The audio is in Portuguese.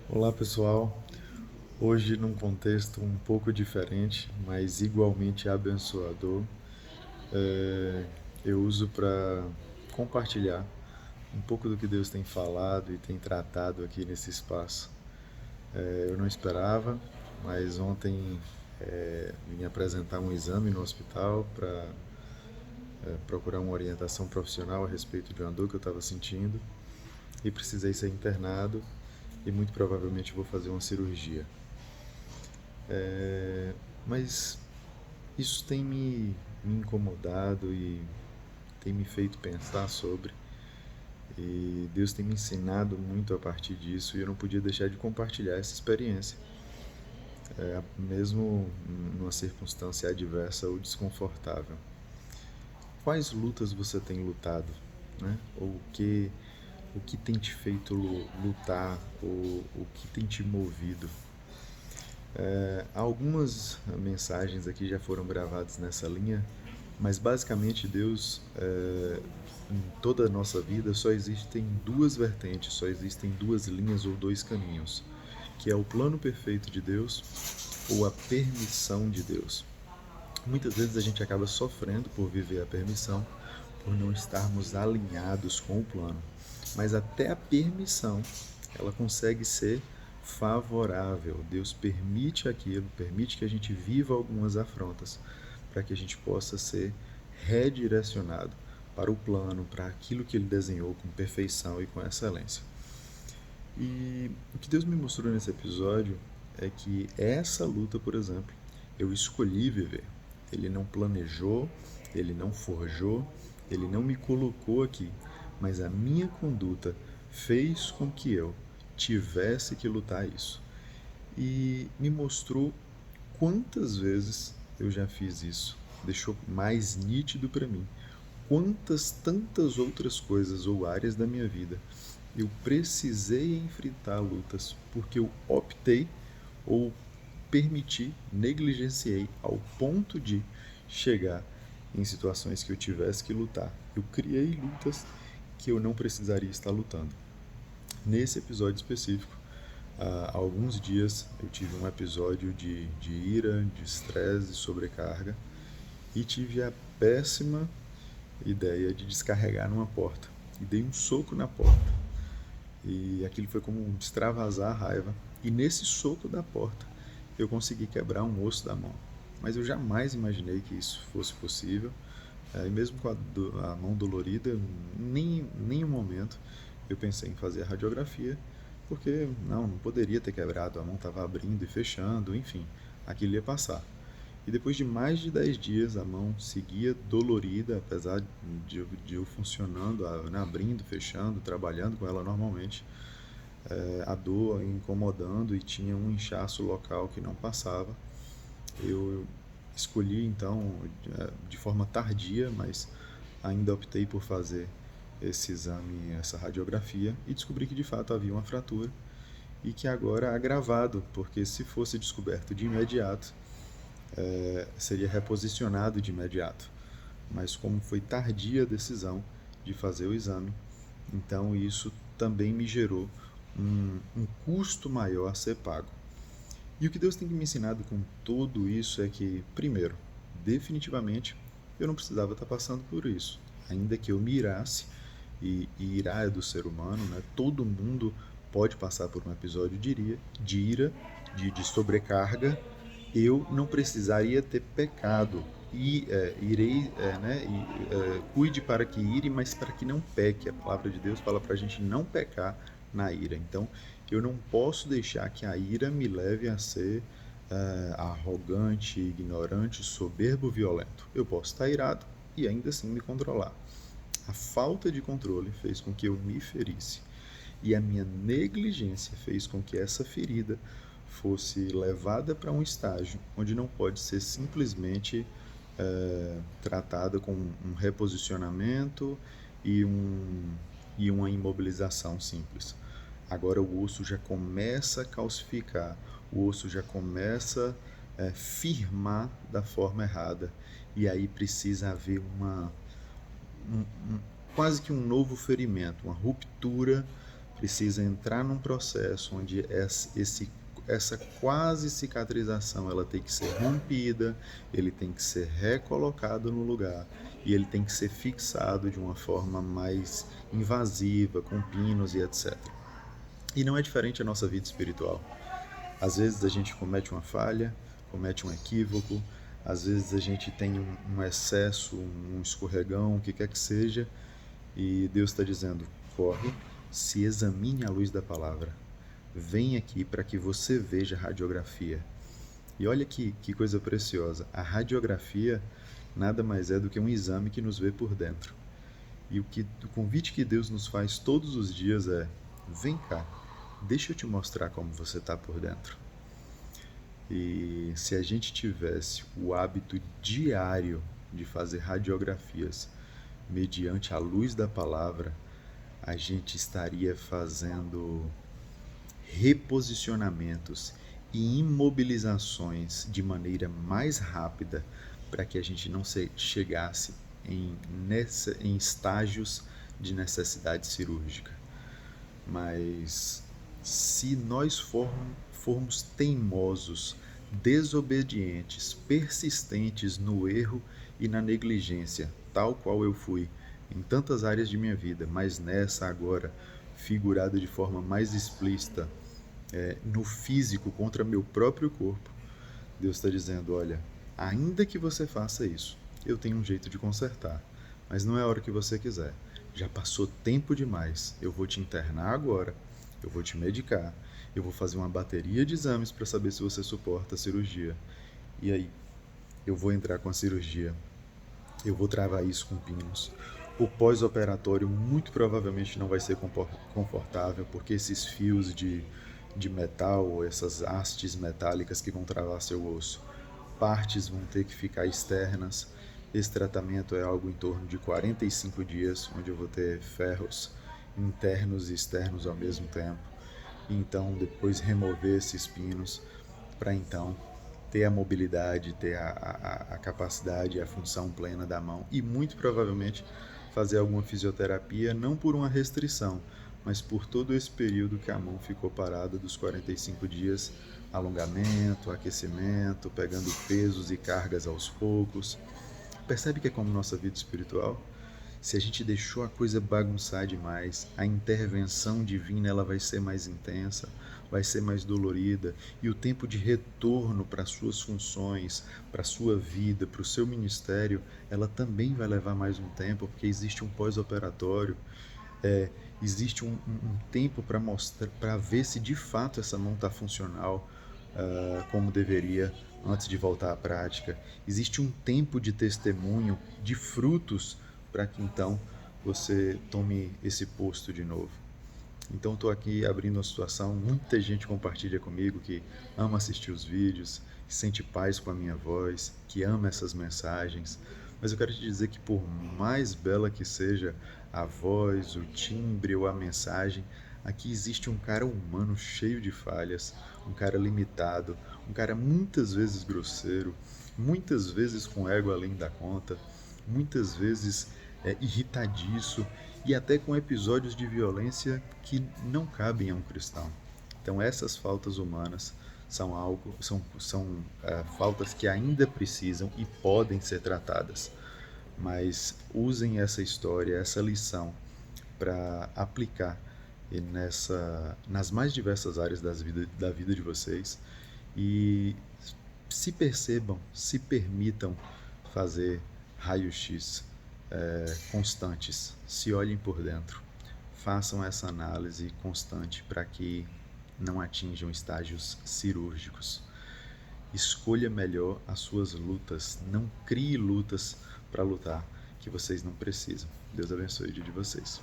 Olá pessoal, hoje num contexto um pouco diferente, mas igualmente abençoador, é, eu uso para compartilhar um pouco do que Deus tem falado e tem tratado aqui nesse espaço. Eu não esperava, mas ontem vim apresentar um exame no hospital para procurar uma orientação profissional a respeito de uma dor que eu estava sentindo e precisei ser internado e muito provavelmente vou fazer uma cirurgia. Mas isso tem me incomodado e tem me feito pensar sobre. E Deus tem me ensinado muito a partir disso e eu não podia deixar de compartilhar essa experiência, mesmo numa circunstância adversa ou desconfortável. Quais lutas você tem lutado, né? Ou o que tem te feito lutar, ou o que tem te movido? Algumas mensagens aqui já foram gravadas nessa linha, mas basicamente Deus, em toda a nossa vida, só existem duas vertentes, só existem duas linhas ou dois caminhos, que é o plano perfeito de Deus ou a permissão de Deus. Muitas vezes a gente acaba sofrendo por viver a permissão, por não estarmos alinhados com o plano. Mas até a permissão, ela consegue ser favorável. Deus permite aquilo, permite que a gente viva algumas afrontas, para que a gente possa ser redirecionado para o plano, para aquilo que Ele desenhou com perfeição e com excelência. E o que Deus me mostrou nesse episódio é que essa luta, por exemplo, eu escolhi viver. Ele não planejou, ele não forjou, ele não me colocou aqui, mas a minha conduta fez com que eu tivesse que lutar isso. E me mostrou quantas vezes eu já fiz isso. Deixou mais nítido para mim quantas tantas outras coisas ou áreas da minha vida eu precisei enfrentar lutas porque eu optei ou permiti, negligenciei ao ponto de chegar em situações que eu tivesse que lutar. Eu criei lutas que eu não precisaria estar lutando. Nesse episódio específico, há alguns dias eu tive um episódio de ira, de estresse, de sobrecarga e tive a péssima ideia de descarregar numa porta. E dei um soco na porta. E aquilo foi como um extravasar a raiva. E nesse soco da porta, eu consegui quebrar um osso da mão. Mas eu jamais imaginei que isso fosse possível. E mesmo com a mão dolorida, nem um momento eu pensei em fazer a radiografia, porque não poderia ter quebrado, a mão estava abrindo e fechando, enfim, aquilo ia passar. E depois de mais de 10 dias, a mão seguia dolorida, apesar de eu funcionando, né, abrindo, fechando, trabalhando com ela normalmente. A dor incomodando e tinha um inchaço local que não passava. Eu escolhi então, de forma tardia, mas ainda optei por fazer esse exame, essa radiografia, e descobri que de fato havia uma fratura e que agora agravado, porque se fosse descoberto de imediato, seria reposicionado de imediato. Mas como foi tardia a decisão de fazer o exame, então isso também me gerou um custo maior a ser pago. E o que Deus tem me ensinado com tudo isso é que, primeiro, definitivamente eu não precisava estar passando por isso. Ainda que eu me irasse, e irar é do ser humano, né? Todo mundo pode passar por um episódio de ira, de sobrecarga. Eu não precisaria ter pecado. E irei, né? Cuide para que ire, mas para que não peque. A palavra de Deus fala para a gente não pecar na ira. Então, eu não posso deixar que a ira me leve a ser arrogante, ignorante, soberbo, violento. Eu posso estar irado e ainda assim me controlar. A falta de controle fez com que eu me ferisse. E a minha negligência fez com que essa ferida fosse levada para um estágio onde não pode ser simplesmente tratada com um reposicionamento e, e uma imobilização simples. Agora o osso já começa a calcificar, o osso já começa a firmar da forma errada. E aí precisa haver um, quase que um novo ferimento, uma ruptura precisa entrar num processo onde essa quase cicatrização ela tem que ser rompida, ele tem que ser recolocado no lugar e ele tem que ser fixado de uma forma mais invasiva, com pinos e etc. E não é diferente a nossa vida espiritual. Às vezes a gente comete uma falha, comete um equívoco, às vezes a gente tem um excesso, um escorregão, o que quer que seja, e Deus está dizendo: corre, se examine à luz da palavra. Vem aqui para que você veja a radiografia. E olha que coisa preciosa. A radiografia nada mais é do que um exame que nos vê por dentro. E o convite que Deus nos faz todos os dias é: vem cá, deixa eu te mostrar como você está por dentro. E se a gente tivesse o hábito diário de fazer radiografias mediante a luz da palavra, a gente estaria fazendo reposicionamentos e imobilizações de maneira mais rápida para que a gente não chegasse em estágios de necessidade cirúrgica. Mas se nós formos teimosos, desobedientes, persistentes no erro e na negligência, tal qual eu fui em tantas áreas de minha vida, mas nessa agora, figurada de forma mais explícita, no físico contra meu próprio corpo, Deus está dizendo: olha, ainda que você faça isso, eu tenho um jeito de consertar, mas não é a hora que você quiser. Já passou tempo demais. Eu vou te internar agora, eu vou te medicar, eu vou fazer uma bateria de exames para saber se você suporta a cirurgia. E aí, eu vou entrar com a cirurgia, eu vou travar isso com pinos. O pós-operatório muito provavelmente não vai ser confortável, porque esses fios de metal, essas hastes metálicas que vão travar seu osso, partes vão ter que ficar externas. Esse tratamento é algo em torno de 45 dias, onde eu vou ter ferros internos e externos ao mesmo tempo. E então, depois remover esses pinos para então ter a mobilidade, ter a capacidade e a função plena da mão e muito provavelmente fazer alguma fisioterapia, não por uma restrição, mas por todo esse período que a mão ficou parada dos 45 dias, alongamento, aquecimento, pegando pesos e cargas aos poucos. Percebe que é como nossa vida espiritual? Se a gente deixou a coisa bagunçar demais, a intervenção divina ela vai ser mais intensa, vai ser mais dolorida, e o tempo de retorno para as suas funções, para a sua vida, para o seu ministério, ela também vai levar mais um tempo, porque existe um pós-operatório, existe um tempo para mostrar, para ver se de fato essa mão está funcional, como deveria antes de voltar à prática. Existe um tempo de testemunho, de frutos, para que então você tome esse posto de novo. Então estou aqui abrindo uma situação, muita gente compartilha comigo que ama assistir os vídeos, que sente paz com a minha voz, que ama essas mensagens. Mas eu quero te dizer que por mais bela que seja a voz, o timbre ou a mensagem, aqui existe um cara humano cheio de falhas, um cara limitado, um cara muitas vezes grosseiro, muitas vezes com ego além da conta, muitas vezes irritadiço e até com episódios de violência que não cabem a um cristão. Então essas faltas humanas são faltas que ainda precisam e podem ser tratadas, mas usem essa história, essa lição para aplicar nas mais diversas áreas da vida de vocês e se percebam, se permitam fazer raio-x constantes, se olhem por dentro, façam essa análise constante para que não atinjam estágios cirúrgicos. Escolha melhor as suas lutas, não crie lutas para lutar que vocês não precisam. Deus abençoe o dia de vocês.